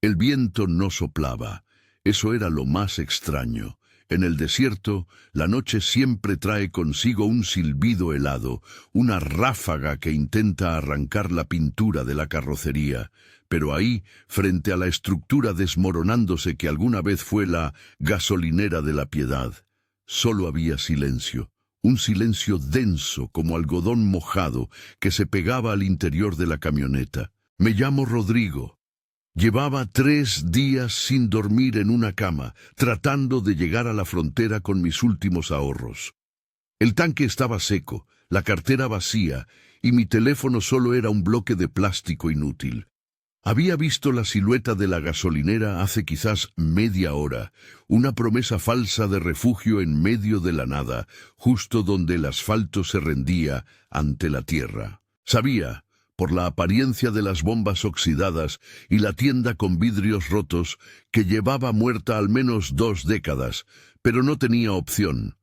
El viento no soplaba. Eso era lo más extraño. En el desierto, la noche siempre trae consigo un silbido helado, una ráfaga que intenta arrancar la pintura de la carrocería. Pero ahí, frente a la estructura desmoronándose que alguna vez fue la gasolinera de la Piedad, solo había silencio. Un silencio denso como algodón mojado que se pegaba al interior de la camioneta. Me llamo Rodrigo. Llevaba 3 días sin dormir en una cama, tratando de llegar a la frontera con mis últimos ahorros. El tanque estaba seco, la cartera vacía, y mi teléfono solo era un bloque de plástico inútil. Había visto la silueta de la gasolinera hace quizás media hora, una promesa falsa de refugio en medio de la nada, justo donde el asfalto se rendía ante la tierra. Sabía, por la apariencia de las bombas oxidadas y la tienda con vidrios rotos, que llevaba muerta al menos 2 décadas, pero no tenía opción.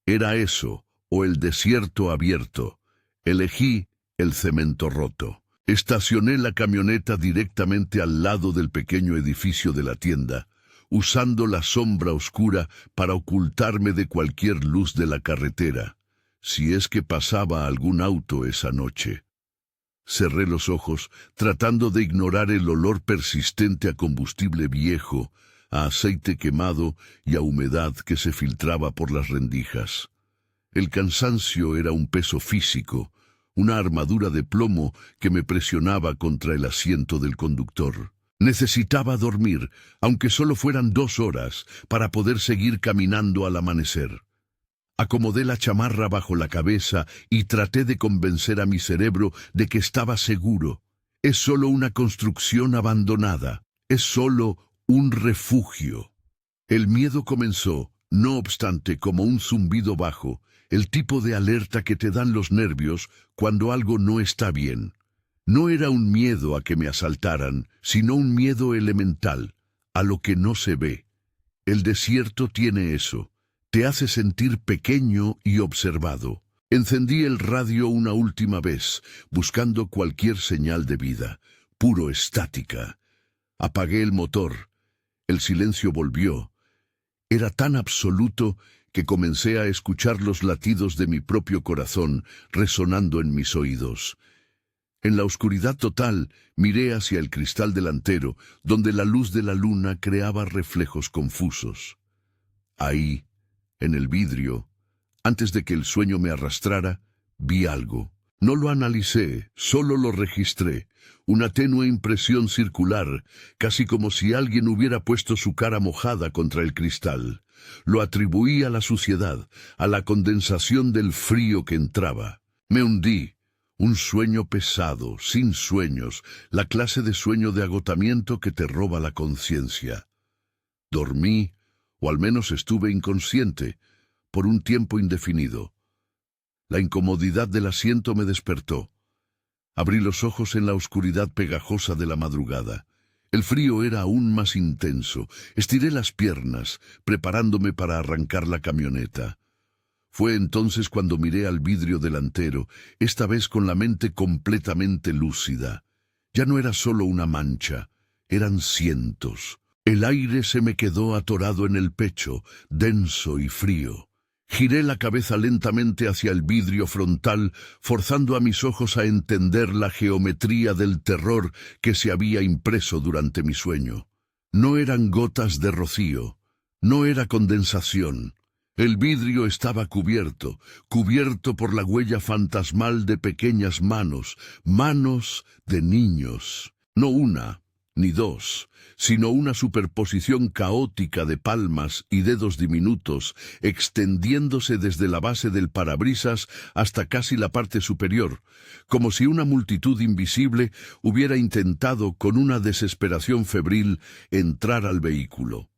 Era eso, o el desierto abierto. Elegí el cemento roto. Estacioné la camioneta directamente al lado del pequeño edificio de la tienda, usando la sombra oscura para ocultarme de cualquier luz de la carretera, si es que pasaba algún auto esa noche. Cerré los ojos, tratando de ignorar el olor persistente a combustible viejo, a aceite quemado y a humedad que se filtraba por las rendijas. El cansancio era un peso físico, una armadura de plomo que me presionaba contra el asiento del conductor. Necesitaba dormir, aunque solo fueran 2 horas, para poder seguir caminando al amanecer. Acomodé la chamarra bajo la cabeza y traté de convencer a mi cerebro de que estaba seguro. Es solo una construcción abandonada. Es solo un refugio. El miedo comenzó, no obstante, como un zumbido bajo, el tipo de alerta que te dan los nervios cuando algo no está bien. No era un miedo a que me asaltaran, sino un miedo elemental, a lo que no se ve. El desierto tiene eso. Te hace sentir pequeño y observado. Encendí el radio una última vez, buscando cualquier señal de vida, puro estática. Apagué el motor. El silencio volvió. Era tan absoluto que comencé a escuchar los latidos de mi propio corazón resonando en mis oídos. En la oscuridad total, miré hacia el cristal delantero, donde la luz de la luna creaba reflejos confusos. Ahí, en el vidrio, antes de que el sueño me arrastrara, vi algo. No lo analicé, solo lo registré. Una tenue impresión circular, casi como si alguien hubiera puesto su cara mojada contra el cristal. Lo atribuí a la suciedad, a la condensación del frío que entraba. Me hundí. Un sueño pesado, sin sueños, la clase de sueño de agotamiento que te roba la conciencia. Dormí, o al menos estuve inconsciente, por un tiempo indefinido. La incomodidad del asiento me despertó. Abrí los ojos en la oscuridad pegajosa de la madrugada. El frío era aún más intenso. Estiré las piernas, preparándome para arrancar la camioneta. Fue entonces cuando miré al vidrio delantero, esta vez con la mente completamente lúcida. Ya no era solo una mancha, eran cientos. El aire se me quedó atorado en el pecho, denso y frío. Giré la cabeza lentamente hacia el vidrio frontal, forzando a mis ojos a entender la geometría del terror que se había impreso durante mi sueño. No eran gotas de rocío, no era condensación. El vidrio estaba cubierto por la huella fantasmal de pequeñas manos, manos de niños. No una, ni dos, sino una superposición caótica de palmas y dedos diminutos, extendiéndose desde la base del parabrisas hasta casi la parte superior, como si una multitud invisible hubiera intentado, con una desesperación febril, entrar al vehículo.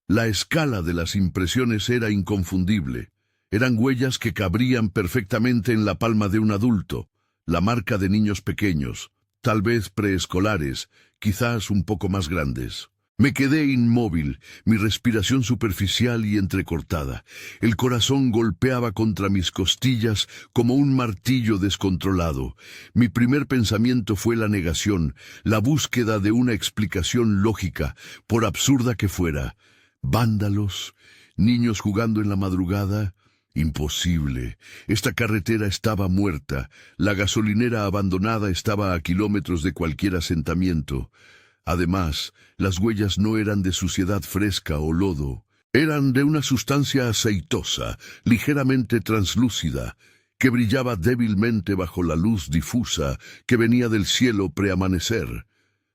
La escala de las impresiones era inconfundible. Eran huellas que cabrían perfectamente en la palma de un adulto, la marca de niños pequeños, tal vez preescolares, quizás un poco más grandes. Me quedé inmóvil, mi respiración superficial y entrecortada. El corazón golpeaba contra mis costillas como un martillo descontrolado. Mi primer pensamiento fue la negación, la búsqueda de una explicación lógica, por absurda que fuera. Vándalos, niños jugando en la madrugada. Imposible. Esta carretera estaba muerta. La gasolinera abandonada estaba a kilómetros de cualquier asentamiento. Además, las huellas no eran de suciedad fresca o lodo, eran de una sustancia aceitosa, ligeramente translúcida, que brillaba débilmente bajo la luz difusa que venía del cielo preamanecer.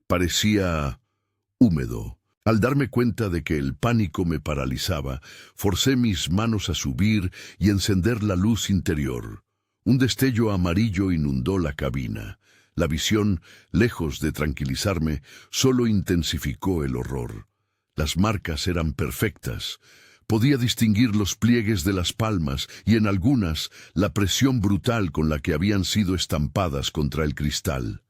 Parecía húmedo. Al darme cuenta de que el pánico me paralizaba, forcé mis manos a subir y encender la luz interior. Un destello amarillo inundó la cabina. La visión, lejos de tranquilizarme, solo intensificó el horror. Las marcas eran perfectas. Podía distinguir los pliegues de las palmas y en algunas la presión brutal con la que habían sido estampadas contra el cristal.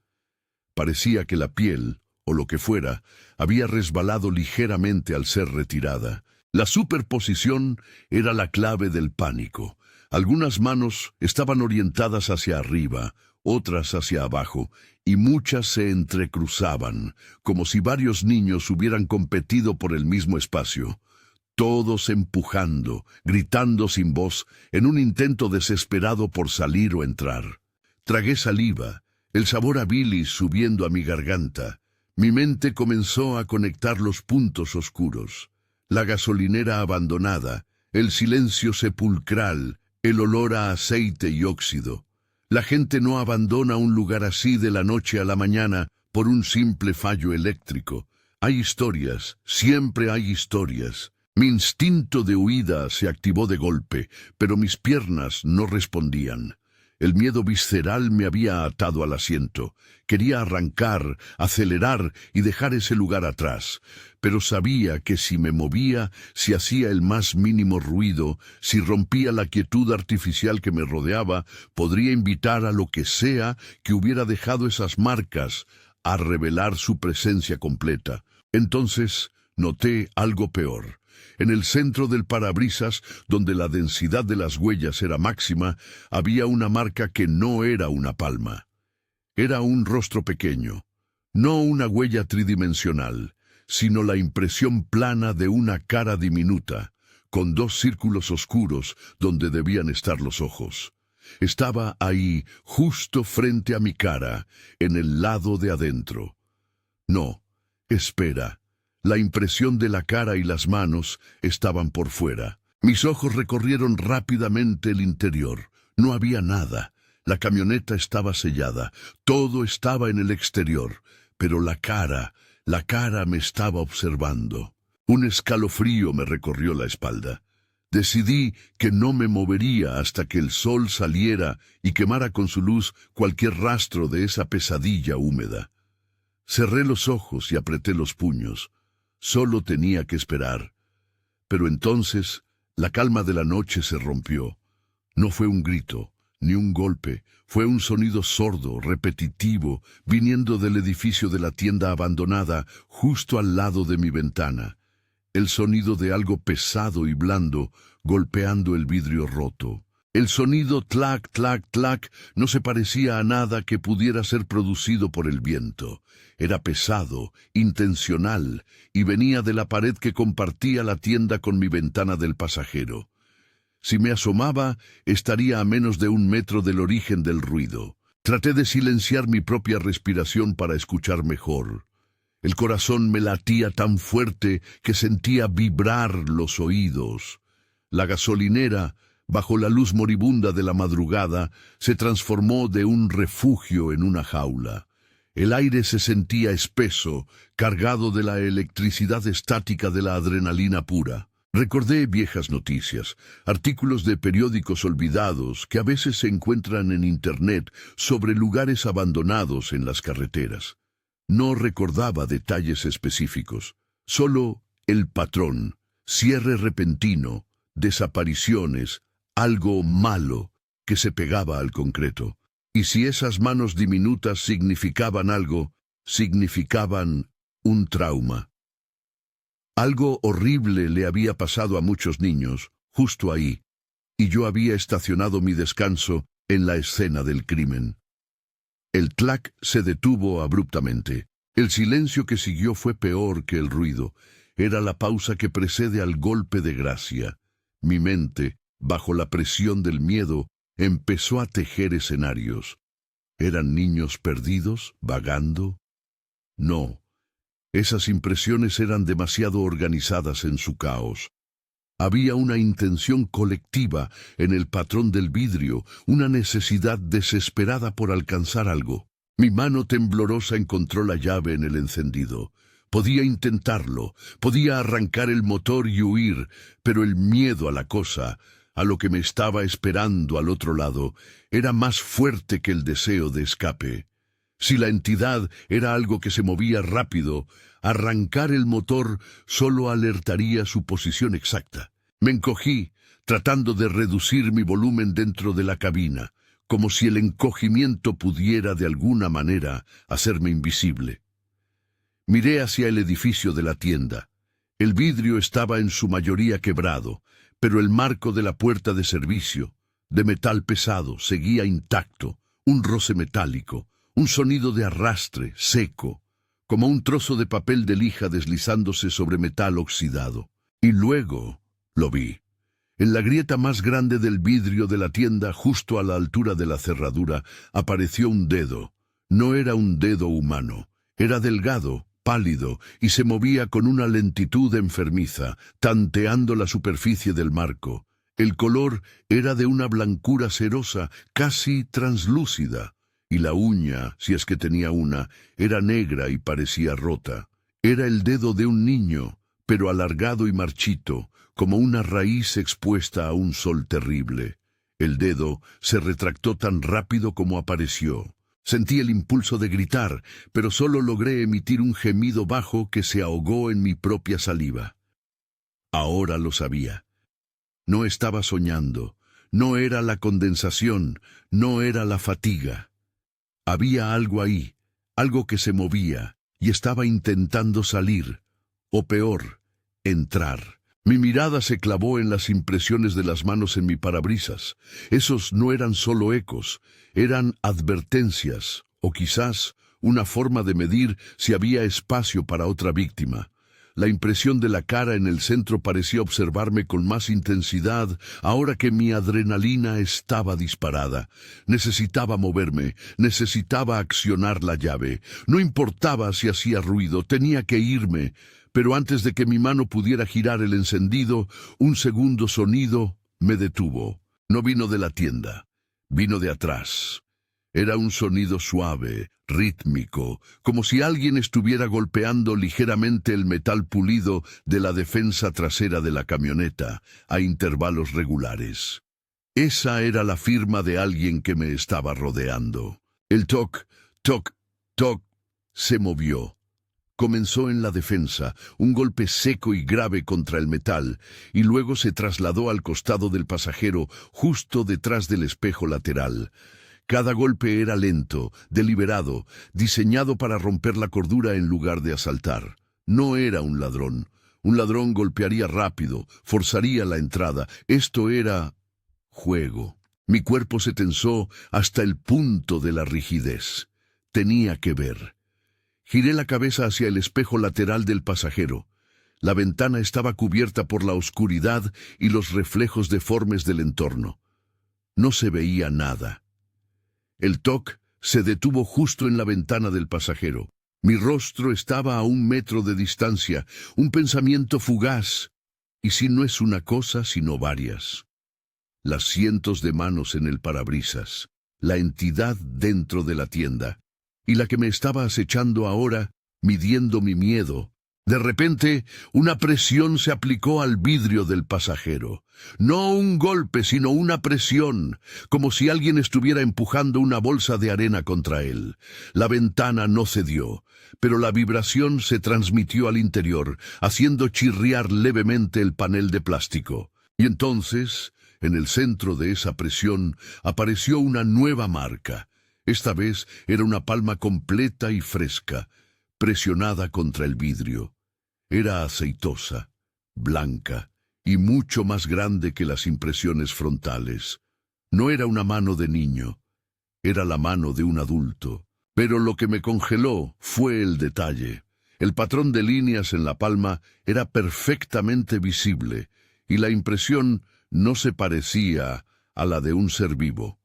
Parecía que la piel, o lo que fuera, había resbalado ligeramente al ser retirada. La superposición era la clave del pánico. Algunas manos estaban orientadas hacia arriba, otras hacia abajo, y muchas se entrecruzaban, como si varios niños hubieran competido por el mismo espacio, todos empujando, gritando sin voz, en un intento desesperado por salir o entrar. Tragué saliva, el sabor a bilis subiendo a mi garganta. Mi mente comenzó a conectar los puntos oscuros. La gasolinera abandonada, el silencio sepulcral, el olor a aceite y óxido. La gente no abandona un lugar así de la noche a la mañana por un simple fallo eléctrico. Hay historias, siempre hay historias. Mi instinto de huida se activó de golpe, pero mis piernas no respondían. El miedo visceral me había atado al asiento. Quería arrancar, acelerar y dejar ese lugar atrás, pero sabía que si me movía, si hacía el más mínimo ruido, si rompía la quietud artificial que me rodeaba, podría invitar a lo que sea que hubiera dejado esas marcas a revelar su presencia completa. Entonces noté algo peor. En el centro del parabrisas, donde la densidad de las huellas era máxima, había una marca que no era una palma. Era un rostro pequeño, no una huella tridimensional, sino la impresión plana de una cara diminuta, con dos círculos oscuros donde debían estar los ojos. Estaba ahí, justo frente a mi cara, en el lado de adentro. No, espera. La impresión de la cara y las manos estaban por fuera. Mis ojos recorrieron rápidamente el interior. No había nada. La camioneta estaba sellada. Todo estaba en el exterior. Pero la cara me estaba observando. Un escalofrío me recorrió la espalda. Decidí que no me movería hasta que el sol saliera y quemara con su luz cualquier rastro de esa pesadilla húmeda. Cerré los ojos y apreté los puños. Solo tenía que esperar. Pero entonces la calma de la noche se rompió. No fue un grito, ni un golpe. Fue un sonido sordo, repetitivo, viniendo del edificio de la tienda abandonada, justo al lado de mi ventana. El sonido de algo pesado y blando golpeando el vidrio roto. El sonido tlac, tlac, tlac no se parecía a nada que pudiera ser producido por el viento. Era pesado, intencional, y venía de la pared que compartía la tienda con mi ventana del pasajero. Si me asomaba, estaría a menos de 1 metro del origen del ruido. Traté de silenciar mi propia respiración para escuchar mejor. El corazón me latía tan fuerte que sentía vibrar los oídos. La gasolinera, bajo la luz moribunda de la madrugada, se transformó de un refugio en una jaula. El aire se sentía espeso, cargado de la electricidad estática de la adrenalina pura. Recordé viejas noticias, artículos de periódicos olvidados que a veces se encuentran en Internet sobre lugares abandonados en las carreteras. No recordaba detalles específicos, solo el patrón, cierre repentino, desapariciones, algo malo que se pegaba al concreto. Y si esas manos diminutas significaban algo, significaban un trauma. Algo horrible le había pasado a muchos niños, justo ahí, y yo había estacionado mi descanso en la escena del crimen. El clac se detuvo abruptamente. El silencio que siguió fue peor que el ruido. Era la pausa que precede al golpe de gracia. Mi mente, bajo la presión del miedo, empezó a tejer escenarios. ¿Eran niños perdidos, vagando? No. Esas impresiones eran demasiado organizadas en su caos. Había una intención colectiva en el patrón del vidrio, una necesidad desesperada por alcanzar algo. Mi mano temblorosa encontró la llave en el encendido. Podía intentarlo, podía arrancar el motor y huir, pero el miedo a la cosa, a lo que me estaba esperando al otro lado, era más fuerte que el deseo de escape. Si la entidad era algo que se movía rápido, arrancar el motor solo alertaría su posición exacta. Me encogí, tratando de reducir mi volumen dentro de la cabina, como si el encogimiento pudiera de alguna manera hacerme invisible. Miré hacia el edificio de la tienda. El vidrio estaba en su mayoría quebrado, pero el marco de la puerta de servicio, de metal pesado, seguía intacto, un roce metálico, un sonido de arrastre, seco, como un trozo de papel de lija deslizándose sobre metal oxidado. Y luego lo vi. En la grieta más grande del vidrio de la tienda, justo a la altura de la cerradura, apareció un dedo. No era un dedo humano. Era delgado, pálido, y se movía con una lentitud enfermiza, tanteando la superficie del marco. El color era de una blancura cerosa, casi translúcida, y la uña, si es que tenía una, era negra y parecía rota. Era el dedo de un niño, pero alargado y marchito, como una raíz expuesta a un sol terrible. El dedo se retractó tan rápido como apareció. Sentí el impulso de gritar, pero solo logré emitir un gemido bajo que se ahogó en mi propia saliva. Ahora lo sabía. No estaba soñando, no era la condensación, no era la fatiga. Había algo ahí, algo que se movía, y estaba intentando salir, o peor, entrar. Mi mirada se clavó en las impresiones de las manos en mi parabrisas. Esos no eran solo ecos, eran advertencias, o quizás una forma de medir si había espacio para otra víctima. La impresión de la cara en el centro parecía observarme con más intensidad ahora que mi adrenalina estaba disparada. Necesitaba moverme, necesitaba accionar la llave. No importaba si hacía ruido, tenía que irme. Pero antes de que mi mano pudiera girar el encendido, un segundo sonido me detuvo. No vino de la tienda, vino de atrás. Era un sonido suave, rítmico, como si alguien estuviera golpeando ligeramente el metal pulido de la defensa trasera de la camioneta, a intervalos regulares. Esa era la firma de alguien que me estaba rodeando. El toc, toc, toc, se movió. Comenzó en la defensa, un golpe seco y grave contra el metal, y luego se trasladó al costado del pasajero, justo detrás del espejo lateral. Cada golpe era lento, deliberado, diseñado para romper la cordura en lugar de asaltar. No era un ladrón. Un ladrón golpearía rápido, forzaría la entrada. Esto era juego. Mi cuerpo se tensó hasta el punto de la rigidez. Tenía que ver. Giré la cabeza hacia el espejo lateral del pasajero. La ventana estaba cubierta por la oscuridad y los reflejos deformes del entorno. No se veía nada. El toc se detuvo justo en la ventana del pasajero. Mi rostro estaba a 1 metro de distancia, un pensamiento fugaz. Y si no es una cosa, sino varias. Las cientos de manos en el parabrisas, la entidad dentro de la tienda, y la que me estaba acechando ahora, midiendo mi miedo. De repente, una presión se aplicó al vidrio del pasajero. No un golpe, sino una presión, como si alguien estuviera empujando una bolsa de arena contra él. La ventana no cedió, pero la vibración se transmitió al interior, haciendo chirriar levemente el panel de plástico. Y entonces, en el centro de esa presión, apareció una nueva marca. Esta vez era una palma completa y fresca, presionada contra el vidrio. Era aceitosa, blanca y mucho más grande que las impresiones frontales. No era una mano de niño, era la mano de un adulto. Pero lo que me congeló fue el detalle. El patrón de líneas en la palma era perfectamente visible y la impresión no se parecía a la de un ser vivo.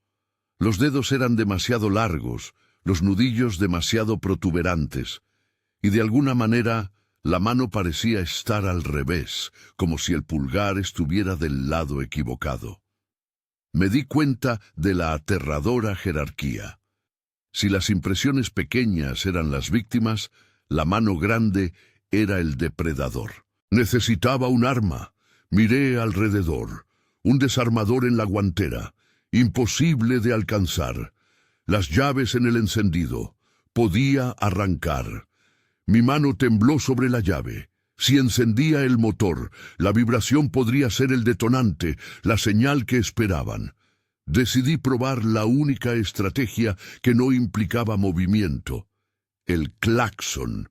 Los dedos eran demasiado largos, los nudillos demasiado protuberantes, y de alguna manera la mano parecía estar al revés, como si el pulgar estuviera del lado equivocado. Me di cuenta de la aterradora jerarquía. Si las impresiones pequeñas eran las víctimas, la mano grande era el depredador. Necesitaba un arma. Miré alrededor. Un desarmador en la guantera. Imposible de alcanzar. Las llaves en el encendido. Podía arrancar. Mi mano tembló sobre la llave. Si encendía el motor, la vibración podría ser el detonante, la señal que esperaban. Decidí probar la única estrategia que no implicaba movimiento: el claxon.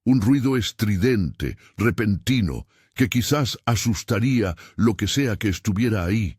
Un ruido estridente, repentino, que quizás asustaría lo que sea que estuviera ahí,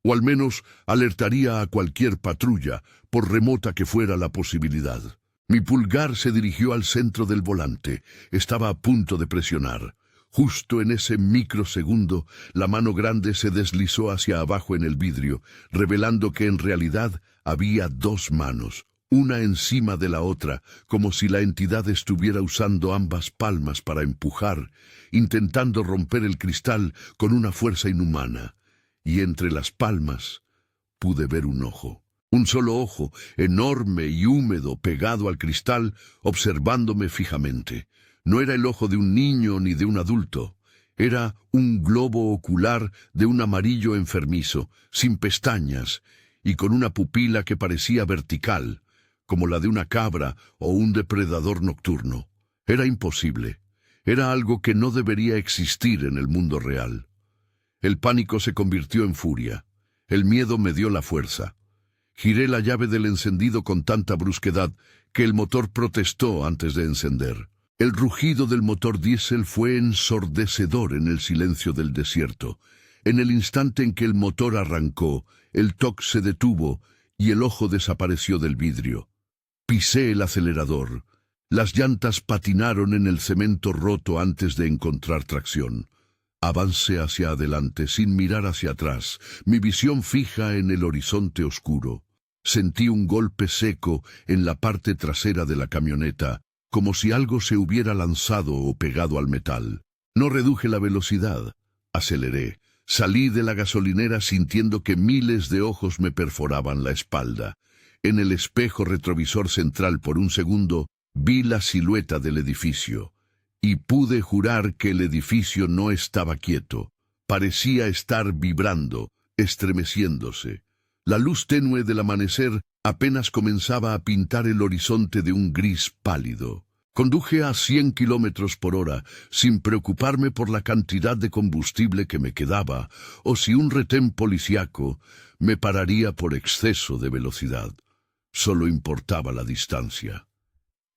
o al menos alertaría a cualquier patrulla, por remota que fuera la posibilidad. Mi pulgar se dirigió al centro del volante. Estaba a punto de presionar. Justo en ese microsegundo, la mano grande se deslizó hacia abajo en el vidrio, revelando que en realidad había dos manos, una encima de la otra, como si la entidad estuviera usando ambas palmas para empujar, intentando romper el cristal con una fuerza inhumana. Y entre las palmas pude ver un ojo. Un solo ojo, enorme y húmedo, pegado al cristal, observándome fijamente. No era el ojo de un niño ni de un adulto. Era un globo ocular de un amarillo enfermizo, sin pestañas, y con una pupila que parecía vertical, como la de una cabra o un depredador nocturno. Era imposible. Era algo que no debería existir en el mundo real. El pánico se convirtió en furia. El miedo me dio la fuerza. Giré la llave del encendido con tanta brusquedad que el motor protestó antes de encender. El rugido del motor diésel fue ensordecedor en el silencio del desierto. En el instante en que el motor arrancó, el toque se detuvo y el ojo desapareció del vidrio. Pisé el acelerador. Las llantas patinaron en el cemento roto antes de encontrar tracción. Avancé hacia adelante sin mirar hacia atrás, mi visión fija en el horizonte oscuro. Sentí un golpe seco en la parte trasera de la camioneta, como si algo se hubiera lanzado o pegado al metal. No reduje la velocidad. Aceleré. Salí de la gasolinera sintiendo que miles de ojos me perforaban la espalda. En el espejo retrovisor central por un segundo vi la silueta del edificio. Y pude jurar que el edificio no estaba quieto. Parecía estar vibrando, estremeciéndose. La luz tenue del amanecer apenas comenzaba a pintar el horizonte de un gris pálido. Conduje a 100 kilómetros por hora, sin preocuparme por la cantidad de combustible que me quedaba, o si un retén policíaco me pararía por exceso de velocidad. Solo importaba la distancia.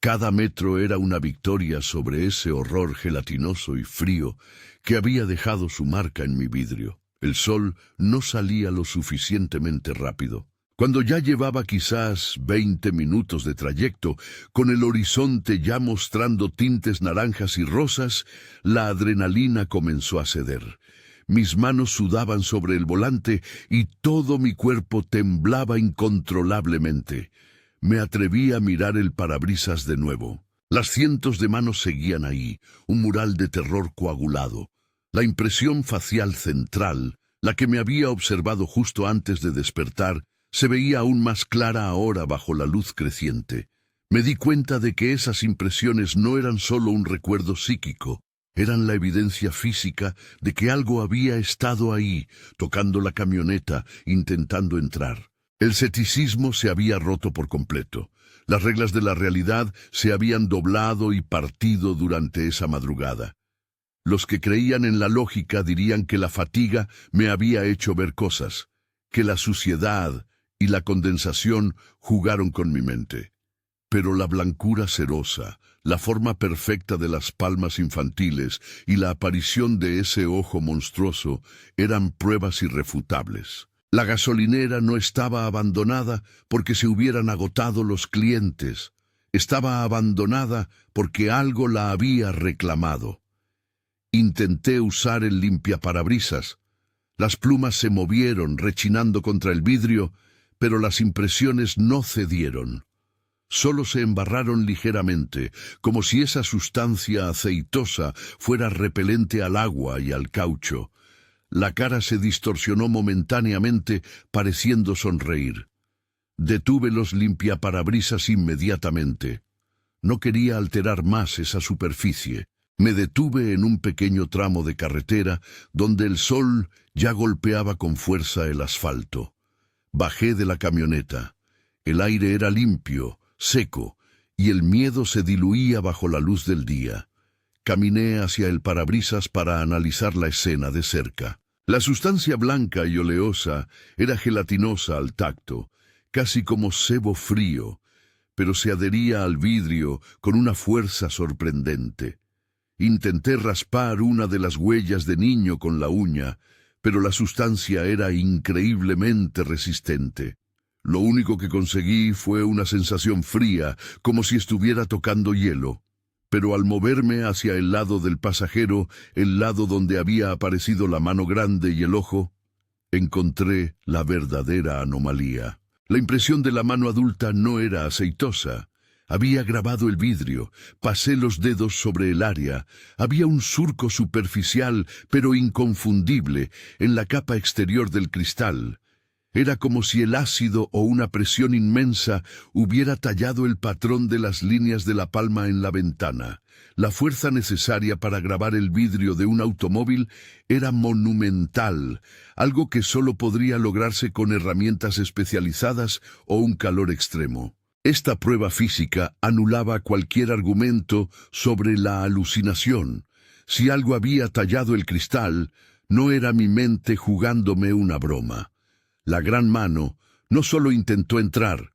Cada metro era una victoria sobre ese horror gelatinoso y frío que había dejado su marca en mi vidrio. El sol no salía lo suficientemente rápido. Cuando ya llevaba quizás 20 minutos de trayecto, con el horizonte ya mostrando tintes naranjas y rosas, la adrenalina comenzó a ceder. Mis manos sudaban sobre el volante y todo mi cuerpo temblaba incontrolablemente. Me atreví a mirar el parabrisas de nuevo. Las cientos de manos seguían ahí, un mural de terror coagulado. La impresión facial central, la que me había observado justo antes de despertar, se veía aún más clara ahora bajo la luz creciente. Me di cuenta de que esas impresiones no eran solo un recuerdo psíquico, eran la evidencia física de que algo había estado ahí, tocando la camioneta, intentando entrar. El escepticismo se había roto por completo. Las reglas de la realidad se habían doblado y partido durante esa madrugada. Los que creían en la lógica dirían que la fatiga me había hecho ver cosas, que la suciedad y la condensación jugaron con mi mente. Pero la blancura cerosa, la forma perfecta de las palmas infantiles y la aparición de ese ojo monstruoso eran pruebas irrefutables. La gasolinera no estaba abandonada porque se hubieran agotado los clientes. Estaba abandonada porque algo la había reclamado. Intenté usar el limpiaparabrisas. Las plumas se movieron rechinando contra el vidrio, pero las impresiones no cedieron. Solo se embarraron ligeramente, como si esa sustancia aceitosa fuera repelente al agua y al caucho. La cara se distorsionó momentáneamente, pareciendo sonreír. Detuve los limpiaparabrisas inmediatamente. No quería alterar más esa superficie. Me detuve en un pequeño tramo de carretera donde el sol ya golpeaba con fuerza el asfalto. Bajé de la camioneta. El aire era limpio, seco, y el miedo se diluía bajo la luz del día. Caminé hacia el parabrisas para analizar la escena de cerca. La sustancia blanca y oleosa era gelatinosa al tacto, casi como sebo frío, pero se adhería al vidrio con una fuerza sorprendente. Intenté raspar una de las huellas de niño con la uña, pero la sustancia era increíblemente resistente. Lo único que conseguí fue una sensación fría, como si estuviera tocando hielo. Pero al moverme hacia el lado del pasajero, el lado donde había aparecido la mano grande y el ojo, encontré la verdadera anomalía. La impresión de la mano adulta no era aceitosa. Había grabado el vidrio, pasé los dedos sobre el área. Había un surco superficial, pero inconfundible, en la capa exterior del cristal. Era como si el ácido o una presión inmensa hubiera tallado el patrón de las líneas de la palma en la ventana. La fuerza necesaria para grabar el vidrio de un automóvil era monumental, algo que solo podría lograrse con herramientas especializadas o un calor extremo. Esta prueba física anulaba cualquier argumento sobre la alucinación. Si algo había tallado el cristal, no era mi mente jugándome una broma. La gran mano no solo intentó entrar,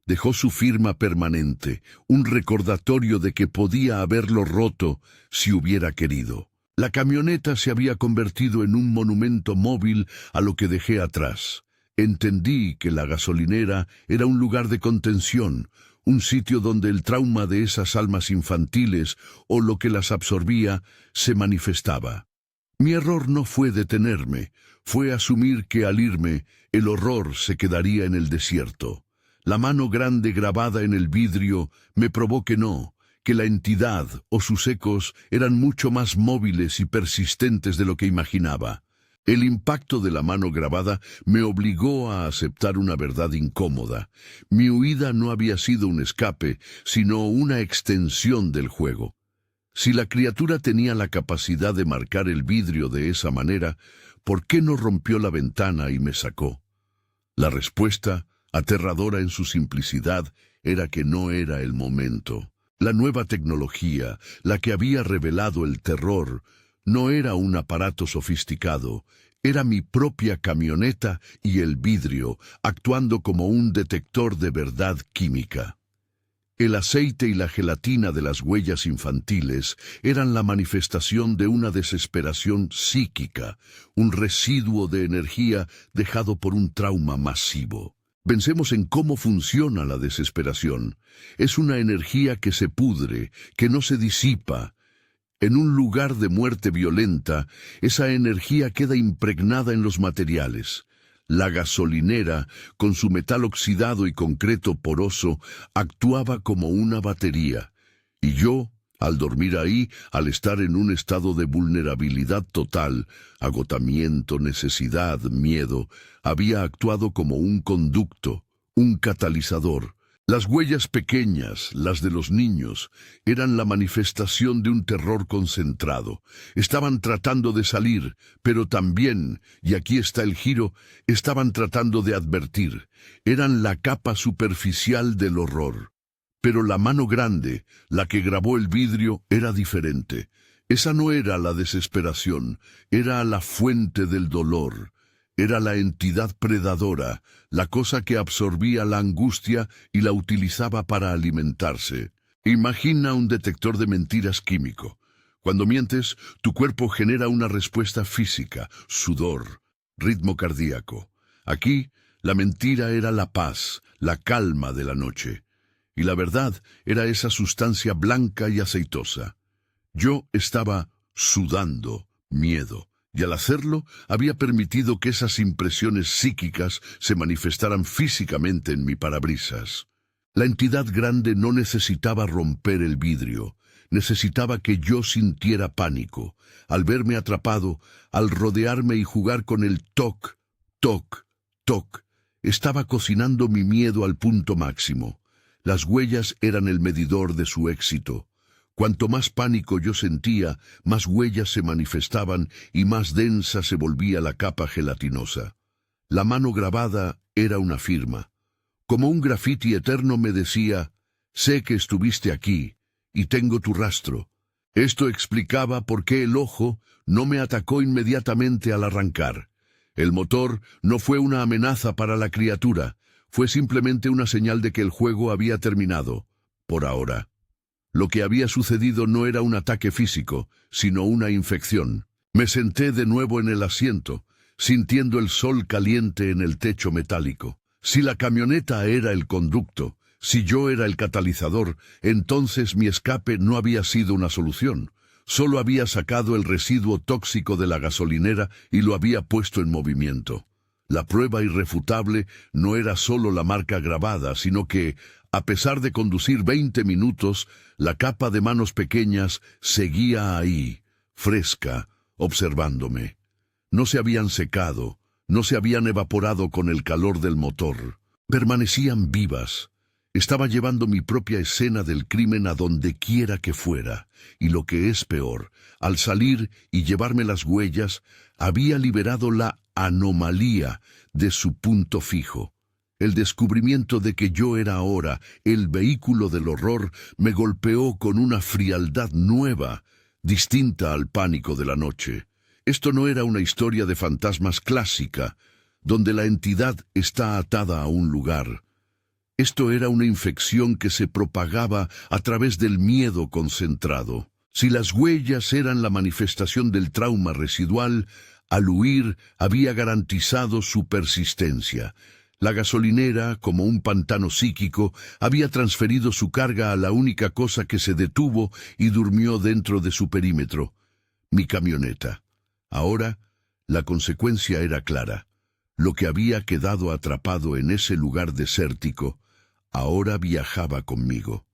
dejó su firma permanente, un recordatorio de que podía haberlo roto si hubiera querido. La camioneta se había convertido en un monumento móvil a lo que dejé atrás. Entendí que la gasolinera era un lugar de contención, un sitio donde el trauma de esas almas infantiles o lo que las absorbía se manifestaba. Mi error no fue detenerme, fue asumir que al irme, el horror se quedaría en el desierto. La mano grande grabada en el vidrio me probó que no, que la entidad o sus ecos eran mucho más móviles y persistentes de lo que imaginaba. El impacto de la mano grabada me obligó a aceptar una verdad incómoda. Mi huida no había sido un escape, sino una extensión del juego. Si la criatura tenía la capacidad de marcar el vidrio de esa manera, ¿por qué no rompió la ventana y me sacó? La respuesta, aterradora en su simplicidad, era que no era el momento. La nueva tecnología, la que había revelado el terror, no era un aparato sofisticado, era mi propia camioneta y el vidrio, actuando como un detector de verdad química. El aceite y la gelatina de las huellas infantiles eran la manifestación de una desesperación psíquica, un residuo de energía dejado por un trauma masivo. Pensemos en cómo funciona la desesperación. Es una energía que se pudre, que no se disipa. En un lugar de muerte violenta, esa energía queda impregnada en los materiales. La gasolinera, con su metal oxidado y concreto poroso, actuaba como una batería. Y yo, al dormir ahí, al estar en un estado de vulnerabilidad total, agotamiento, necesidad, miedo, había actuado como un conducto, un catalizador. Las huellas pequeñas, las de los niños, eran la manifestación de un terror concentrado. Estaban tratando de salir, pero también, y aquí está el giro, estaban tratando de advertir. Eran la capa superficial del horror. Pero la mano grande, la que grabó el vidrio, era diferente. Esa no era la desesperación, era la fuente del dolor. Era la entidad predadora, la cosa que absorbía la angustia y la utilizaba para alimentarse. Imagina un detector de mentiras químico. Cuando mientes, tu cuerpo genera una respuesta física, sudor, ritmo cardíaco. Aquí, la mentira era la paz, la calma de la noche. Y la verdad era esa sustancia blanca y aceitosa. Yo estaba sudando miedo, y al hacerlo había permitido que esas impresiones psíquicas se manifestaran físicamente en mi parabrisas. La entidad grande no necesitaba romper el vidrio, necesitaba que yo sintiera pánico, al verme atrapado, al rodearme y jugar con el toc, toc, toc. Estaba cocinando mi miedo al punto máximo. Las huellas eran el medidor de su éxito. Cuanto más pánico yo sentía, más huellas se manifestaban y más densa se volvía la capa gelatinosa. La mano grabada era una firma. Como un grafiti eterno me decía, sé que estuviste aquí, y tengo tu rastro. Esto explicaba por qué el ojo no me atacó inmediatamente al arrancar. El motor no fue una amenaza para la criatura, fue simplemente una señal de que el juego había terminado, por ahora. Lo que había sucedido no era un ataque físico, sino una infección. Me senté de nuevo en el asiento, sintiendo el sol caliente en el techo metálico. Si la camioneta era el conducto, si yo era el catalizador, entonces mi escape no había sido una solución. Solo había sacado el residuo tóxico de la gasolinera y lo había puesto en movimiento. La prueba irrefutable no era solo la marca grabada, sino que, a pesar de conducir 20 minutos, la capa de manos pequeñas seguía ahí, fresca, observándome. No se habían secado, no se habían evaporado con el calor del motor. Permanecían vivas. Estaba llevando mi propia escena del crimen a donde quiera que fuera, y lo que es peor, al salir y llevarme las huellas, había liberado la anomalía de su punto fijo. El descubrimiento de que yo era ahora el vehículo del horror me golpeó con una frialdad nueva, distinta al pánico de la noche. Esto no era una historia de fantasmas clásica, donde la entidad está atada a un lugar. Esto era una infección que se propagaba a través del miedo concentrado. Si las huellas eran la manifestación del trauma residual, al huir había garantizado su persistencia. La gasolinera, como un pantano psíquico, había transferido su carga a la única cosa que se detuvo y durmió dentro de su perímetro: mi camioneta. Ahora, la consecuencia era clara. Lo que había quedado atrapado en ese lugar desértico, ahora viajaba conmigo.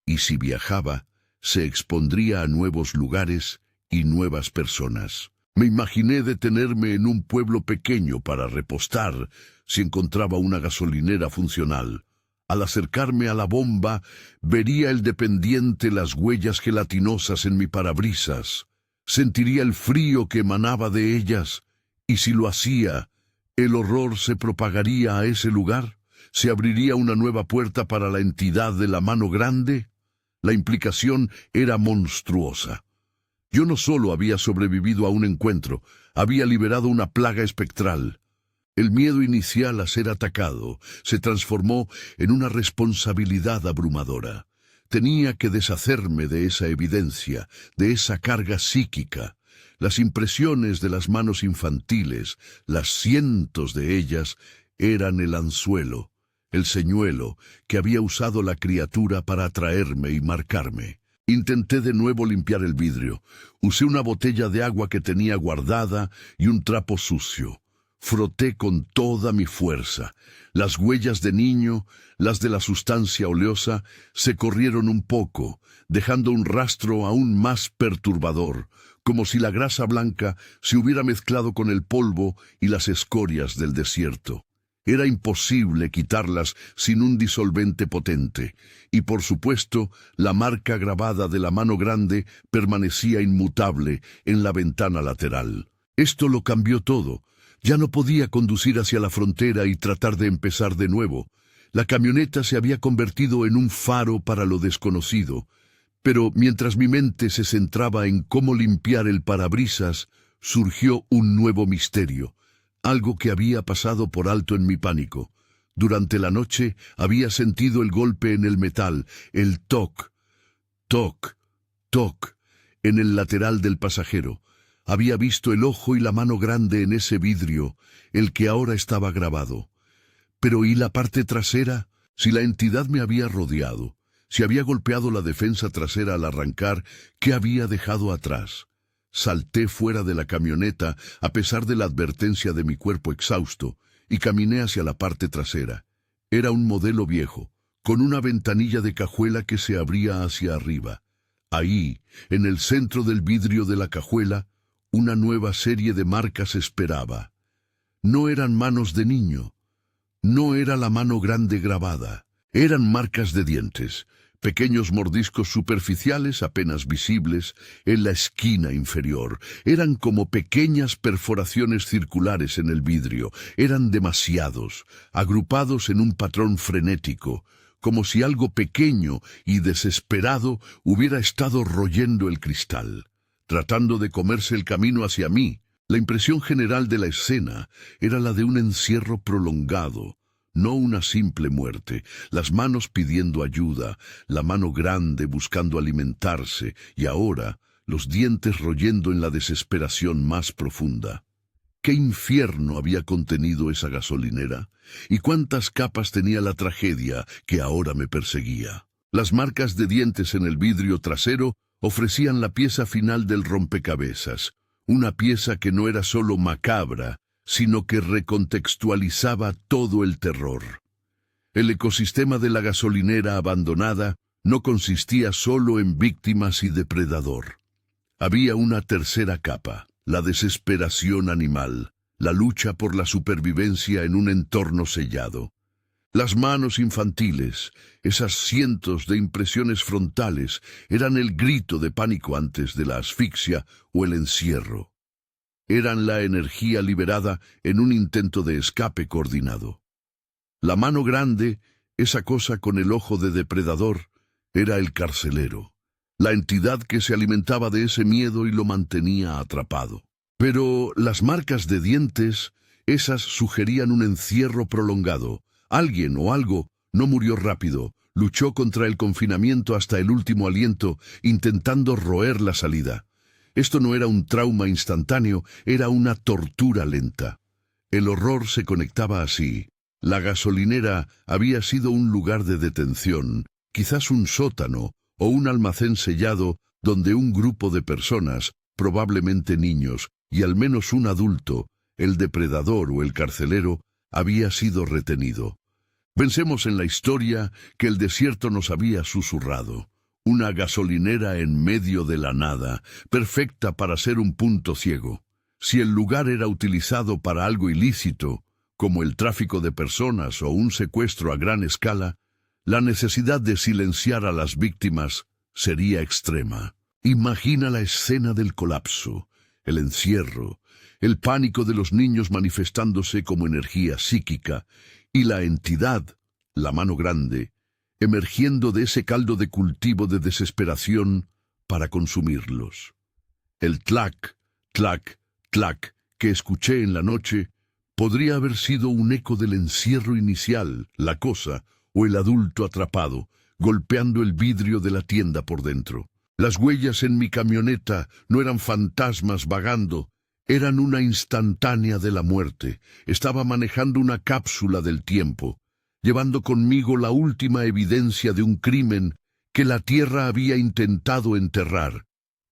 Y si viajaba, se expondría a nuevos lugares y nuevas personas. Me imaginé detenerme en un pueblo pequeño para repostar si encontraba una gasolinera funcional. Al acercarme a la bomba, vería el dependiente las huellas gelatinosas en mi parabrisas. Sentiría el frío que emanaba de ellas, y si lo hacía, ¿el horror se propagaría a ese lugar? ¿Se abriría una nueva puerta para la entidad de la mano grande? La implicación era monstruosa. Yo no solo había sobrevivido a un encuentro, había liberado una plaga espectral. El miedo inicial a ser atacado se transformó en una responsabilidad abrumadora. Tenía que deshacerme de esa evidencia, de esa carga psíquica. Las impresiones de las manos infantiles, las cientos de ellas, eran el anzuelo, el señuelo que había usado la criatura para atraerme y marcarme. Intenté de nuevo limpiar el vidrio. Usé una botella de agua que tenía guardada y un trapo sucio. Froté con toda mi fuerza. Las huellas de niño, las de la sustancia oleosa, se corrieron un poco, dejando un rastro aún más perturbador, como si la grasa blanca se hubiera mezclado con el polvo y las escorias del desierto. Era imposible quitarlas sin un disolvente potente, y por supuesto la marca grabada de la mano grande permanecía inmutable en la ventana lateral. Esto lo cambió todo. Ya no podía conducir hacia la frontera y tratar de empezar de nuevo. La camioneta se había convertido en un faro para lo desconocido. Pero mientras mi mente se centraba en cómo limpiar el parabrisas, surgió un nuevo misterio. algo que había pasado por alto en mi pánico. Durante la noche había sentido el golpe en el metal, el toc, toc, toc, en el lateral del pasajero. Había visto el ojo y la mano grande en ese vidrio, el que ahora estaba grabado. Pero ¿y la parte trasera? Si la entidad me había rodeado, si había golpeado la defensa trasera al arrancar, ¿qué había dejado atrás? Salté fuera de la camioneta a pesar de la advertencia de mi cuerpo exhausto y caminé hacia la parte trasera. Era un modelo viejo, con una ventanilla de cajuela que se abría hacia arriba. Ahí, en el centro del vidrio de la cajuela, una nueva serie de marcas esperaba. No eran manos de niño, no era la mano grande grabada, eran marcas de dientes, pequeños mordiscos superficiales apenas visibles en la esquina inferior. Eran como pequeñas perforaciones circulares en el vidrio. Eran demasiados, agrupados en un patrón frenético, como si algo pequeño y desesperado hubiera estado royendo el cristal, tratando de comerse el camino hacia mí. La impresión general de la escena era la de un encierro prolongado, no una simple muerte. Las manos pidiendo ayuda, la mano grande buscando alimentarse, y ahora los dientes royendo en la desesperación más profunda. ¿Qué infierno había contenido esa gasolinera? ¿Y cuántas capas tenía la tragedia que ahora me perseguía? Las marcas de dientes en el vidrio trasero ofrecían la pieza final del rompecabezas, una pieza que no era solo macabra, sino que recontextualizaba todo el terror. El ecosistema de la gasolinera abandonada no consistía solo en víctimas y depredador. Había una tercera capa, la desesperación animal, la lucha por la supervivencia en un entorno sellado. Las manos infantiles, esas cientos de impresiones frontales, eran el grito de pánico antes de la asfixia o el encierro. Eran la energía liberada en un intento de escape coordinado. La mano grande, esa cosa con el ojo de depredador, era el carcelero, la entidad que se alimentaba de ese miedo y lo mantenía atrapado. Pero las marcas de dientes, esas sugerían un encierro prolongado. Alguien o algo no murió rápido, luchó contra el confinamiento hasta el último aliento, intentando roer la salida. Esto no era un trauma instantáneo, era una tortura lenta. El horror se conectaba así. La gasolinera había sido un lugar de detención, quizás un sótano o un almacén sellado donde un grupo de personas, probablemente niños, y al menos un adulto, el depredador o el carcelero, había sido retenido. Pensemos en la historia que el desierto nos había susurrado. Una gasolinera en medio de la nada, perfecta para ser un punto ciego. Si el lugar era utilizado para algo ilícito, como el tráfico de personas o un secuestro a gran escala, la necesidad de silenciar a las víctimas sería extrema. Imagina la escena del colapso, el encierro, el pánico de los niños manifestándose como energía psíquica, y la entidad, la mano grande, emergiendo de ese caldo de cultivo de desesperación para consumirlos. El tlac, tlac, tlac que escuché en la noche podría haber sido un eco del encierro inicial, la cosa o el adulto atrapado, golpeando el vidrio de la tienda por dentro. Las huellas en mi camioneta no eran fantasmas vagando, eran una instantánea de la muerte. Estaba manejando una cápsula del tiempo, llevando conmigo la última evidencia de un crimen que la tierra había intentado enterrar.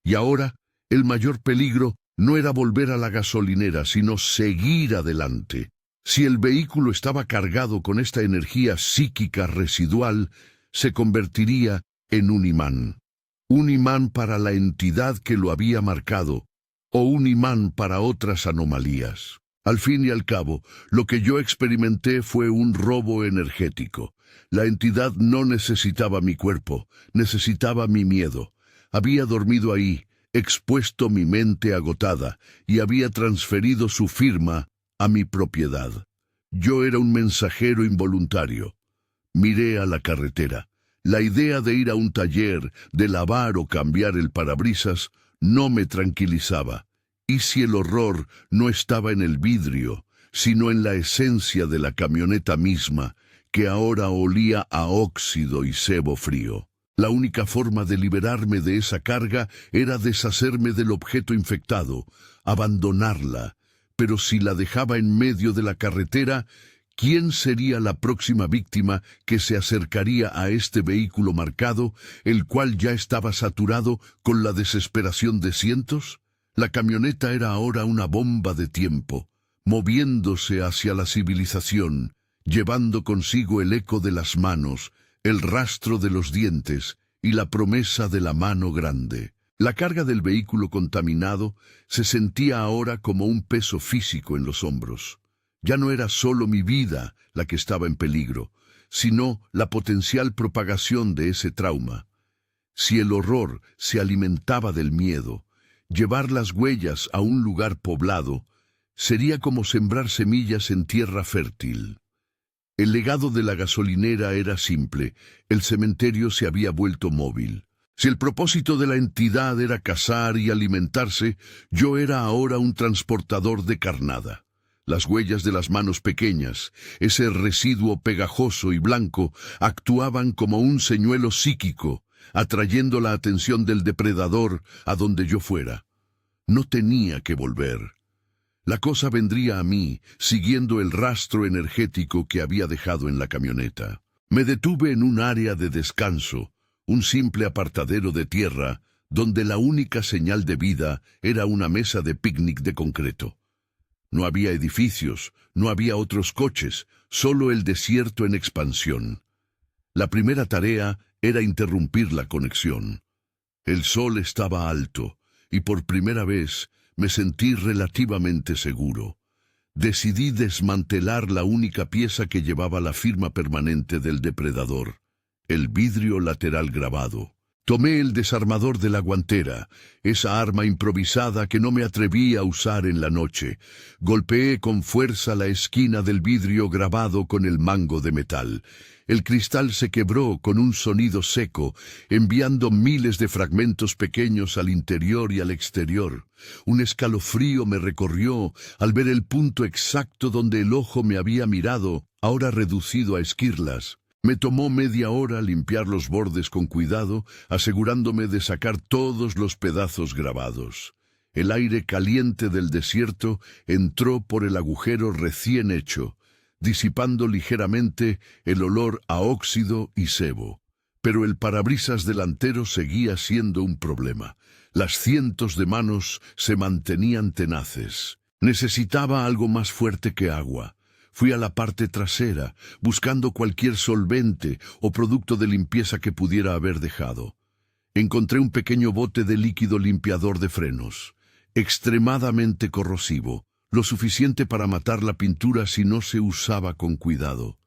Y ahora, el mayor peligro no era volver a la gasolinera, sino seguir adelante. Si el vehículo estaba cargado con esta energía psíquica residual, se convertiría en un imán para la entidad que lo había marcado, o un imán para otras anomalías. Al fin y al cabo, lo que yo experimenté fue un robo energético. La entidad no necesitaba mi cuerpo, necesitaba mi miedo. Había dormido ahí, expuesto mi mente agotada, y había transferido su firma a mi propiedad. Yo era un mensajero involuntario. Miré a la carretera. La idea de ir a un taller, de lavar o cambiar el parabrisas, no me tranquilizaba. ¿Y si el horror no estaba en el vidrio, sino en la esencia de la camioneta misma, que ahora olía a óxido y sebo frío. La única forma de liberarme de esa carga era deshacerme del objeto infectado, abandonarla. Pero si la dejaba en medio de la carretera, ¿quién sería la próxima víctima que se acercaría a este vehículo marcado, el cual ya estaba saturado con la desesperación de cientos? La camioneta era ahora una bomba de tiempo, moviéndose hacia la civilización, llevando consigo el eco de las manos, el rastro de los dientes y la promesa de la mano grande. La carga del vehículo contaminado se sentía ahora como un peso físico en los hombros. Ya no era solo mi vida la que estaba en peligro, sino la potencial propagación de ese trauma. Si el horror se alimentaba del miedo, llevar las huellas a un lugar poblado sería como sembrar semillas en tierra fértil. El legado de la gasolinera era simple, el cementerio se había vuelto móvil. Si el propósito de la entidad era cazar y alimentarse, yo era ahora un transportador de carnada. Las huellas de las manos pequeñas, ese residuo pegajoso y blanco, actuaban como un señuelo psíquico, atrayendo la atención del depredador a donde yo fuera. No tenía que volver. La cosa vendría a mí, siguiendo el rastro energético que había dejado en la camioneta. Me detuve en un área de descanso, un simple apartadero de tierra, donde la única señal de vida era una mesa de picnic de concreto. No había edificios, no había otros coches, solo el desierto en expansión. La primera tarea era interrumpir la conexión. El sol estaba alto, y por primera vez me sentí relativamente seguro. Decidí desmantelar la única pieza que llevaba la firma permanente del depredador, el vidrio lateral grabado. Tomé el desarmador de la guantera, esa arma improvisada que no me atreví a usar en la noche. Golpeé con fuerza la esquina del vidrio grabado con el mango de metal. El cristal se quebró con un sonido seco, enviando miles de fragmentos pequeños al interior y al exterior. Un escalofrío me recorrió al ver el punto exacto donde el ojo me había mirado, ahora reducido a esquirlas. Me tomó media hora limpiar los bordes con cuidado, asegurándome de sacar todos los pedazos grabados. El aire caliente del desierto entró por el agujero recién hecho, disipando ligeramente el olor a óxido y sebo. Pero el parabrisas delantero seguía siendo un problema. Las cientos de manos se mantenían tenaces. Necesitaba algo más fuerte que agua. Fui a la parte trasera, buscando cualquier solvente o producto de limpieza que pudiera haber dejado. Encontré un pequeño bote de líquido limpiador de frenos, extremadamente corrosivo, lo suficiente para matar la pintura si no se usaba con cuidado.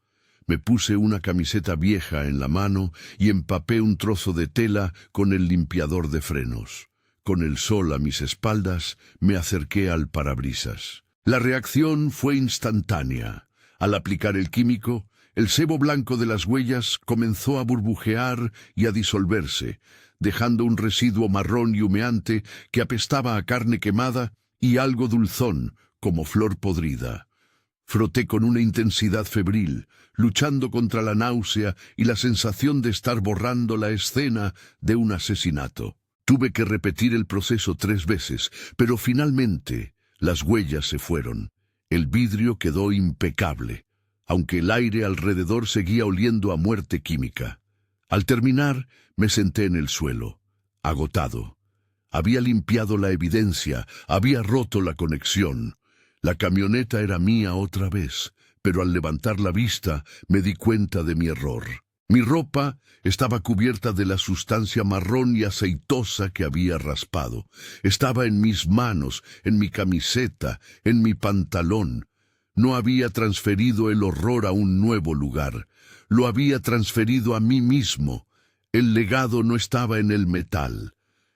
Me puse una camiseta vieja en la mano y empapé un trozo de tela con el limpiador de frenos. Con el sol a mis espaldas, me acerqué al parabrisas. La reacción fue instantánea. Al aplicar el químico, el sebo blanco de las huellas comenzó a burbujear y a disolverse, dejando un residuo marrón y humeante que apestaba a carne quemada y algo dulzón, como flor podrida. Froté con una intensidad febril, luchando contra la náusea y la sensación de estar borrando la escena de un asesinato. Tuve que repetir el proceso 3 veces, pero finalmente las huellas se fueron. El vidrio quedó impecable, aunque el aire alrededor seguía oliendo a muerte química. Al terminar, me senté en el suelo, agotado. Había limpiado la evidencia, había roto la conexión. La camioneta era mía otra vez, pero al levantar la vista me di cuenta de mi error. Mi ropa estaba cubierta de la sustancia marrón y aceitosa que había raspado. Estaba en mis manos, en mi camiseta, en mi pantalón. No había transferido el horror a un nuevo lugar. Lo había transferido a mí mismo. El legado no estaba en el metal.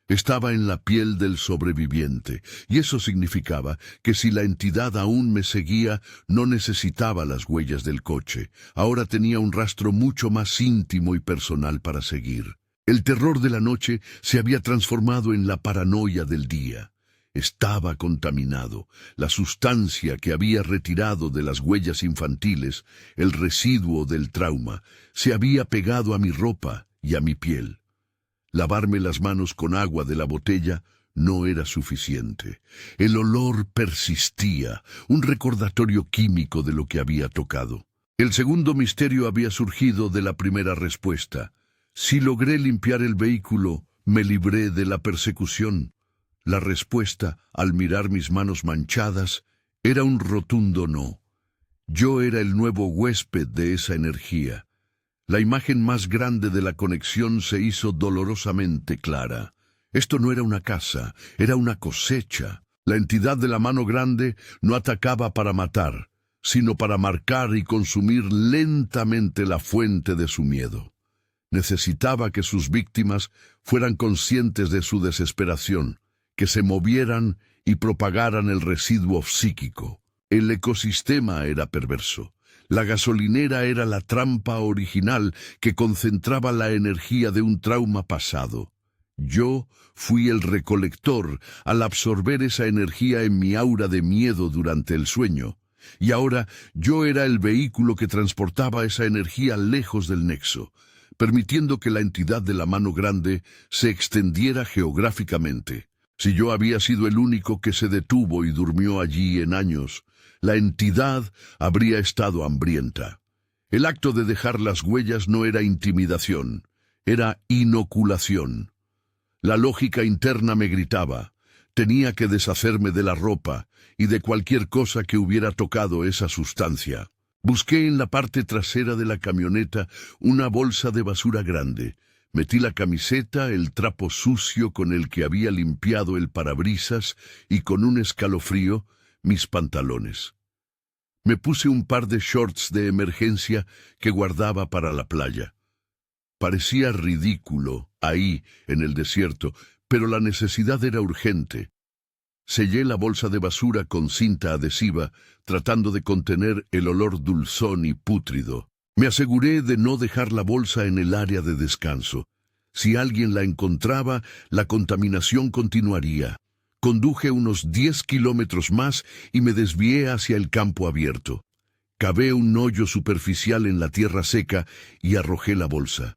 Estaba en la piel del sobreviviente, y eso significaba que si la entidad aún me seguía, no necesitaba las huellas del coche. Ahora tenía un rastro mucho más íntimo y personal para seguir. El terror de la noche se había transformado en la paranoia del día. Estaba contaminado. La sustancia que había retirado de las huellas infantiles, el residuo del trauma, se había pegado a mi ropa y a mi piel. Lavarme las manos con agua de la botella no era suficiente. El olor persistía, un recordatorio químico de lo que había tocado. El segundo misterio había surgido de la primera respuesta. Si logré limpiar el vehículo, me libré de la persecución. La respuesta, al mirar mis manos manchadas, era un rotundo no. Yo era el nuevo huésped de esa energía. La imagen más grande de la conexión se hizo dolorosamente clara. Esto no era una casa, era una cosecha. La entidad de la mano grande no atacaba para matar, sino para marcar y consumir lentamente la fuente de su miedo. Necesitaba que sus víctimas fueran conscientes de su desesperación, que se movieran y propagaran el residuo psíquico. El ecosistema era perverso. La gasolinera era la trampa original que concentraba la energía de un trauma pasado. Yo fui el recolector al absorber esa energía en mi aura de miedo durante el sueño, y ahora yo era el vehículo que transportaba esa energía lejos del nexo, permitiendo que la entidad de la mano grande se extendiera geográficamente. Si yo había sido el único que se detuvo y durmió allí en años, la entidad habría estado hambrienta. El acto de dejar las huellas no era intimidación, era inoculación. La lógica interna me gritaba, tenía que deshacerme de la ropa y de cualquier cosa que hubiera tocado esa sustancia. Busqué en la parte trasera de la camioneta una bolsa de basura grande. Metí la camiseta, el trapo sucio con el que había limpiado el parabrisas y con un escalofrío, mis pantalones. Me puse un par de shorts de emergencia que guardaba para la playa. Parecía ridículo, ahí, en el desierto, pero la necesidad era urgente. Sellé la bolsa de basura con cinta adhesiva, tratando de contener el olor dulzón y pútrido. Me aseguré de no dejar la bolsa en el área de descanso. Si alguien la encontraba, la contaminación continuaría. Conduje unos 10 kilómetros más y me desvié hacia el campo abierto. Cavé un hoyo superficial en la tierra seca y arrojé la bolsa.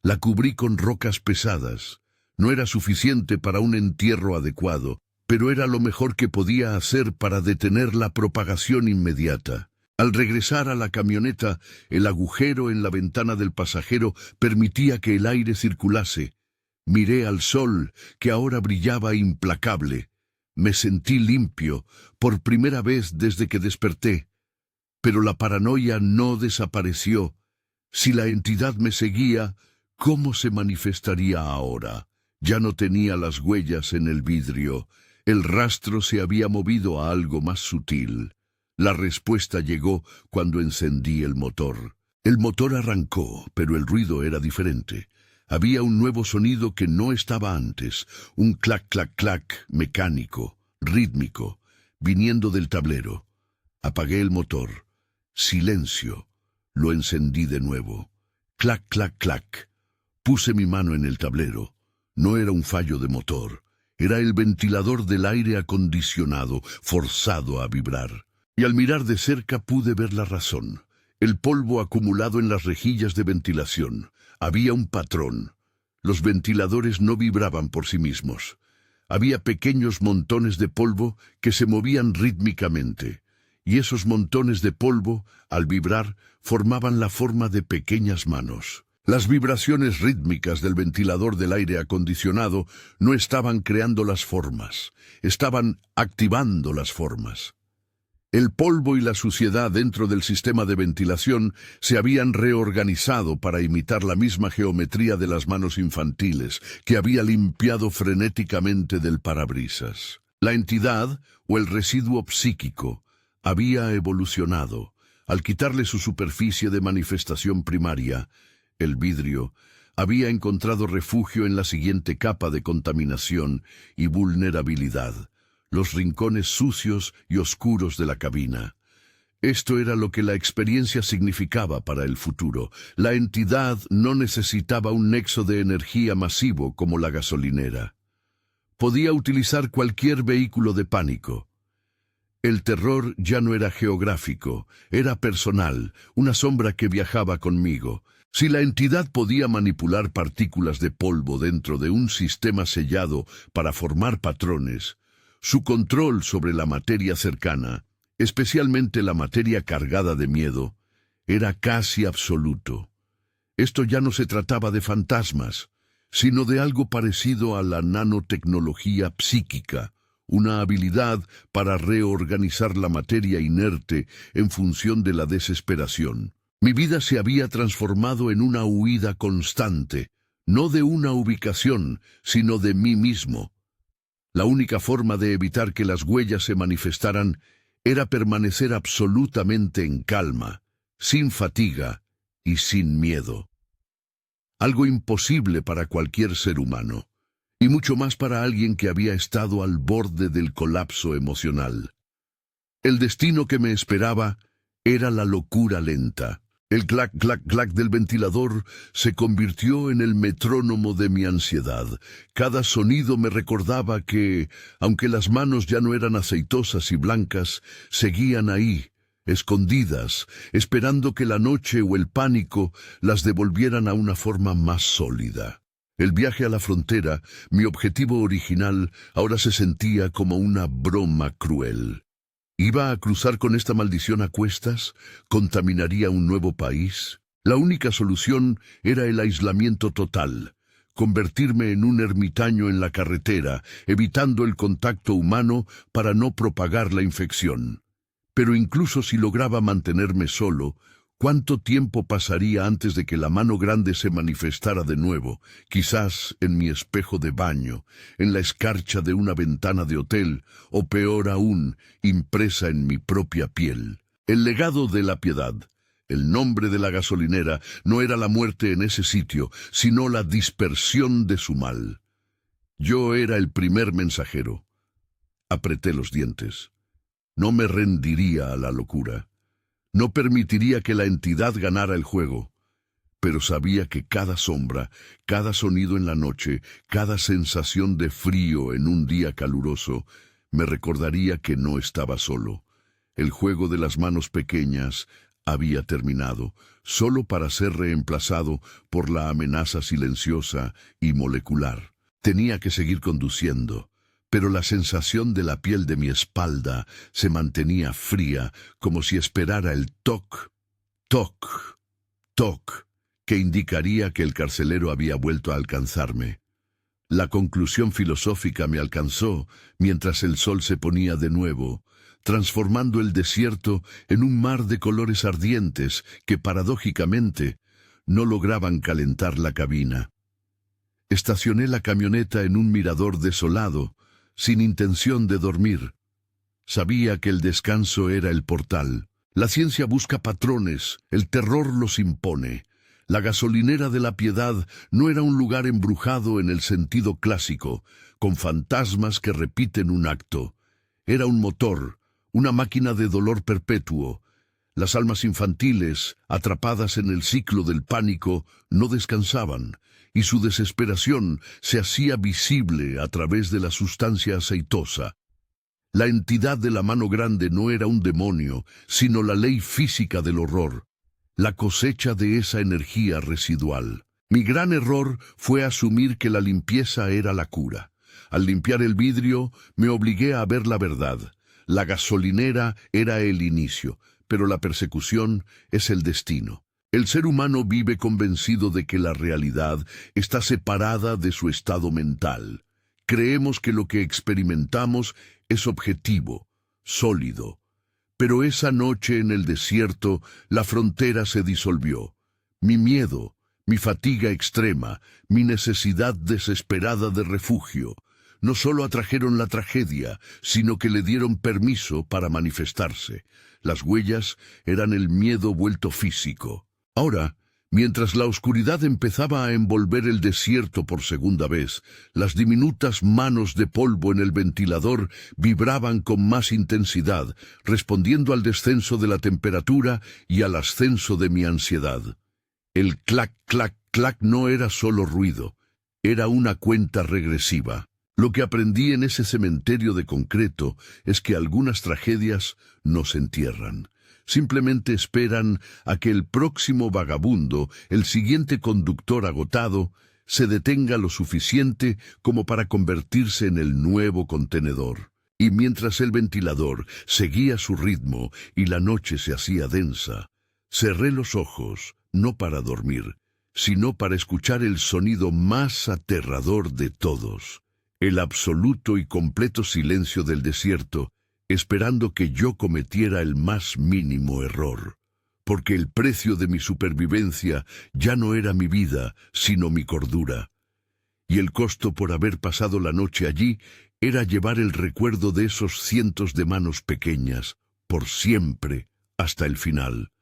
La cubrí con rocas pesadas. No era suficiente para un entierro adecuado, pero era lo mejor que podía hacer para detener la propagación inmediata. Al regresar a la camioneta, el agujero en la ventana del pasajero permitía que el aire circulase. Miré al sol, que ahora brillaba implacable. Me sentí limpio, por primera vez desde que desperté. Pero la paranoia no desapareció. Si la entidad me seguía, ¿cómo se manifestaría ahora? Ya no tenía las huellas en el vidrio. El rastro se había movido a algo más sutil. La respuesta llegó cuando encendí el motor. El motor arrancó, pero el ruido era diferente. Había un nuevo sonido que no estaba antes, un clac, clac, clac mecánico, rítmico, viniendo del tablero. Apagué el motor. Silencio. Lo encendí de nuevo. Clac, clac, clac. Puse mi mano en el tablero. No era un fallo de motor. Era el ventilador del aire acondicionado, forzado a vibrar. Y al mirar de cerca pude ver la razón. El polvo acumulado en las rejillas de ventilación. Había un patrón. Los ventiladores no vibraban por sí mismos. Había pequeños montones de polvo que se movían rítmicamente. Y esos montones de polvo, al vibrar, formaban la forma de pequeñas manos. Las vibraciones rítmicas del ventilador del aire acondicionado no estaban creando las formas, estaban activando las formas. El polvo y la suciedad dentro del sistema de ventilación se habían reorganizado para imitar la misma geometría de las manos infantiles que había limpiado frenéticamente del parabrisas. La entidad, o el residuo psíquico, había evolucionado. Al quitarle su superficie de manifestación primaria, el vidrio, había encontrado refugio en la siguiente capa de contaminación y vulnerabilidad, los rincones sucios y oscuros de la cabina. Esto era lo que la experiencia significaba para el futuro. La entidad no necesitaba un nexo de energía masivo como la gasolinera. Podía utilizar cualquier vehículo de pánico. El terror ya no era geográfico, era personal, una sombra que viajaba conmigo. Si la entidad podía manipular partículas de polvo dentro de un sistema sellado para formar patrones, su control sobre la materia cercana, especialmente la materia cargada de miedo, era casi absoluto. Esto ya no se trataba de fantasmas, sino de algo parecido a la nanotecnología psíquica, una habilidad para reorganizar la materia inerte en función de la desesperación. Mi vida se había transformado en una huida constante, no de una ubicación, sino de mí mismo. La única forma de evitar que las huellas se manifestaran era permanecer absolutamente en calma, sin fatiga y sin miedo. Algo imposible para cualquier ser humano, y mucho más para alguien que había estado al borde del colapso emocional. El destino que me esperaba era la locura lenta. El clac, clac, clac del ventilador se convirtió en el metrónomo de mi ansiedad. Cada sonido me recordaba que, aunque las manos ya no eran aceitosas y blancas, seguían ahí, escondidas, esperando que la noche o el pánico las devolvieran a una forma más sólida. El viaje a la frontera, mi objetivo original, ahora se sentía como una broma cruel. ¿Iba a cruzar con esta maldición a cuestas? ¿Contaminaría un nuevo país? La única solución era el aislamiento total, convertirme en un ermitaño en la carretera, evitando el contacto humano para no propagar la infección. Pero incluso si lograba mantenerme solo, ¿cuánto tiempo pasaría antes de que la mano grande se manifestara de nuevo? Quizás en mi espejo de baño, en la escarcha de una ventana de hotel, o peor aún, impresa en mi propia piel. El legado de la piedad, el nombre de la gasolinera, no era la muerte en ese sitio, sino la dispersión de su mal. Yo era el primer mensajero. Apreté los dientes. No me rendiría a la locura. No permitiría que la entidad ganara el juego, pero sabía que cada sombra, cada sonido en la noche, cada sensación de frío en un día caluroso, me recordaría que no estaba solo. El juego de las manos pequeñas había terminado, solo para ser reemplazado por la amenaza silenciosa y molecular. Tenía que seguir conduciendo, pero la sensación de la piel de mi espalda se mantenía fría, como si esperara el toc, toc, toc, que indicaría que el carcelero había vuelto a alcanzarme. La conclusión filosófica me alcanzó mientras el sol se ponía de nuevo, transformando el desierto en un mar de colores ardientes que, paradójicamente, no lograban calentar la cabina. Estacioné la camioneta en un mirador desolado, sin intención de dormir. Sabía que el descanso era el portal. La ciencia busca patrones, el terror los impone. La gasolinera de la piedad no era un lugar embrujado en el sentido clásico, con fantasmas que repiten un acto. Era un motor, una máquina de dolor perpetuo. Las almas infantiles, atrapadas en el ciclo del pánico, no descansaban, y su desesperación se hacía visible a través de la sustancia aceitosa. La entidad de la mano grande no era un demonio, sino la ley física del horror, la cosecha de esa energía residual. Mi gran error fue asumir que la limpieza era la cura. Al limpiar el vidrio, me obligué a ver la verdad. La gasolinera era el inicio, pero la persecución es el destino. El ser humano vive convencido de que la realidad está separada de su estado mental. Creemos que lo que experimentamos es objetivo, sólido. Pero esa noche en el desierto, la frontera se disolvió. Mi miedo, mi fatiga extrema, mi necesidad desesperada de refugio, no solo atrajeron la tragedia, sino que le dieron permiso para manifestarse. Las huellas eran el miedo vuelto físico. Ahora, mientras la oscuridad empezaba a envolver el desierto por segunda vez, las diminutas manos de polvo en el ventilador vibraban con más intensidad, respondiendo al descenso de la temperatura y al ascenso de mi ansiedad. El clac, clac, clac no era solo ruido, era una cuenta regresiva. Lo que aprendí en ese cementerio de concreto es que algunas tragedias no se entierran. Simplemente esperan a que el próximo vagabundo, el siguiente conductor agotado, se detenga lo suficiente como para convertirse en el nuevo contenedor. Y mientras el ventilador seguía su ritmo y la noche se hacía densa, cerré los ojos, no para dormir, sino para escuchar el sonido más aterrador de todos, el absoluto y completo silencio del desierto, esperando que yo cometiera el más mínimo error, porque el precio de mi supervivencia ya no era mi vida, sino mi cordura. Y el costo por haber pasado la noche allí era llevar el recuerdo de esos cientos de manos pequeñas, por siempre, hasta el final.